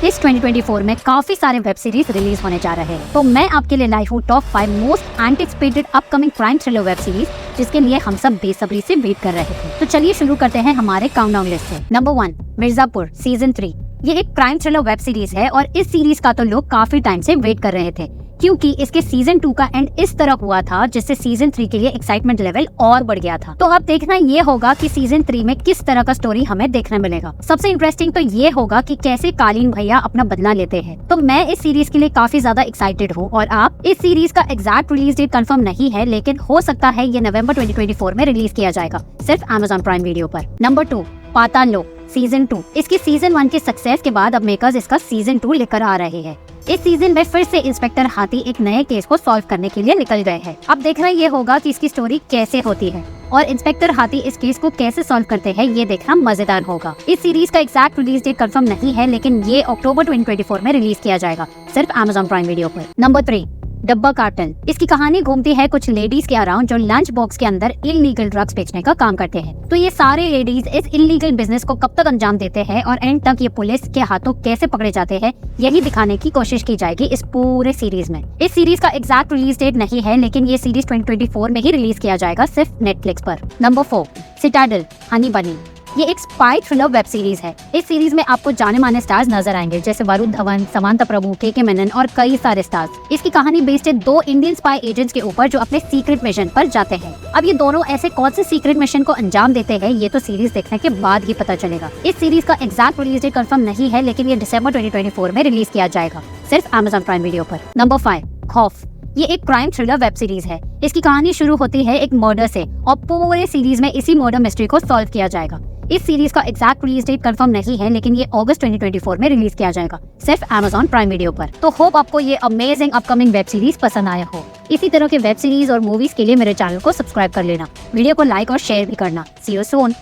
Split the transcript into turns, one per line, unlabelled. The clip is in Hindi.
इस 2024 में काफी सारे वेब सीरीज रिलीज होने जा रहे हैं, तो मैं आपके लिए लाई हूँ top 5 most anticipated upcoming crime thriller web series, जिसके लिए हम सब बेसब्री से वेट कर रहे थे। तो चलिए शुरू करते हैं हमारे काउंटडाउन लिस्ट से। Number 1, Mirzapur season 3। ये एक क्राइम थ्रिलर वेब सीरीज है और इस सीरीज का तो लोग काफी टाइम से वेट कर रहे थे, क्योंकि इसके सीजन 2 का एंड इस तरह हुआ था जिससे सीजन 3 के लिए एक्साइटमेंट लेवल और बढ़ गया था। तो अब देखना ये होगा कि सीजन 3 में किस तरह का स्टोरी हमें देखने मिलेगा। सबसे इंटरेस्टिंग तो ये होगा कि कैसे कालीन भैया अपना बदला लेते हैं। तो मैं इस सीरीज के लिए काफी ज्यादा एक्साइटेड हूँ और आप इस सीरीज का एग्जैक्ट रिलीज डेट कंफर्म नहीं है, लेकिन हो सकता है ये नवंबर 2024 में रिलीज किया जाएगा, सिर्फ Amazon प्राइम वीडियो पर। नंबर 2, पाताल लोक सीजन 2। इसकी सीजन 1 के सक्सेस के बाद अब मेकर्स इसका सीजन 2 लेकर आ रहे हैं। इस सीजन में फिर से इंस्पेक्टर हाथी एक नए केस को सॉल्व करने के लिए निकल गए हैं। अब देखना ये होगा कि इसकी स्टोरी कैसे होती है और इंस्पेक्टर हाथी इस केस को कैसे सॉल्व करते हैं, ये देखना मजेदार होगा। इस सीरीज का एग्जैक्ट रिलीज डेट कंफर्म नहीं है, लेकिन ये अक्टूबर 2024 में रिलीज किया जाएगा, सिर्फ Amazon प्राइम वीडियो पर। नंबर 3, डब्बा कार्टन। इसकी कहानी घूमती है कुछ लेडीज के अराउंड जो लंच बॉक्स के अंदर इलीगल ड्रग्स बेचने का काम करते हैं। तो ये सारे लेडीज इस इलीगल बिजनेस को कब तक अंजाम देते हैं और एंड तक ये पुलिस के हाथों कैसे पकड़े जाते हैं, यही दिखाने की कोशिश की जाएगी इस पूरे सीरीज में। इस सीरीज का एग्जैक्ट रिलीज डेट नहीं है, लेकिन ये सीरीज 2024 में ही रिलीज किया जाएगा, सिर्फ नेटफ्लिक्स पर। नंबर 4, सिटाडेल हनी बनी। ये एक स्पाई थ्रिलर वेब सीरीज है। इस सीरीज में आपको जाने माने स्टार्स नजर आएंगे, जैसे वरुण धवन, समांता प्रभु, के मेनन और कई सारे स्टार्स। इसकी कहानी बेस्ड है 2 इंडियन स्पाई एजेंट्स के ऊपर जो अपने सीक्रेट मिशन पर जाते हैं। अब ये दोनों ऐसे कौन से सीक्रेट मिशन को अंजाम देते हैं, ये तो सीरीज देखने के बाद ही पता चलेगा। इस सीरीज का एग्जैक्ट रिलीज डेट कंफर्म नहीं है, लेकिन ये दिसंबर 2024 में रिलीज किया जाएगा, सिर्फ Amazon प्राइम वीडियो पर। नंबर 5, खौफ। ये एक क्राइम थ्रिलर वेब सीरीज है। इसकी कहानी शुरू होती है एक मर्डर से और पूरे सीरीज में इसी मर्डर मिस्ट्री को सॉल्व किया जाएगा। इस सीरीज का एग्जैक्ट रिलीज डेट कंफर्म नहीं है, लेकिन ये अगस्त 2024 में रिलीज किया जाएगा, सिर्फ Amazon प्राइम वीडियो पर। तो होप आपको ये अमेजिंग अपकमिंग वेब सीरीज पसंद आया हो। इसी तरह के वेब सीरीज और मूवीज के लिए मेरे चैनल को सब्सक्राइब कर लेना, वीडियो को लाइक और शेयर भी करना। सी यू सून।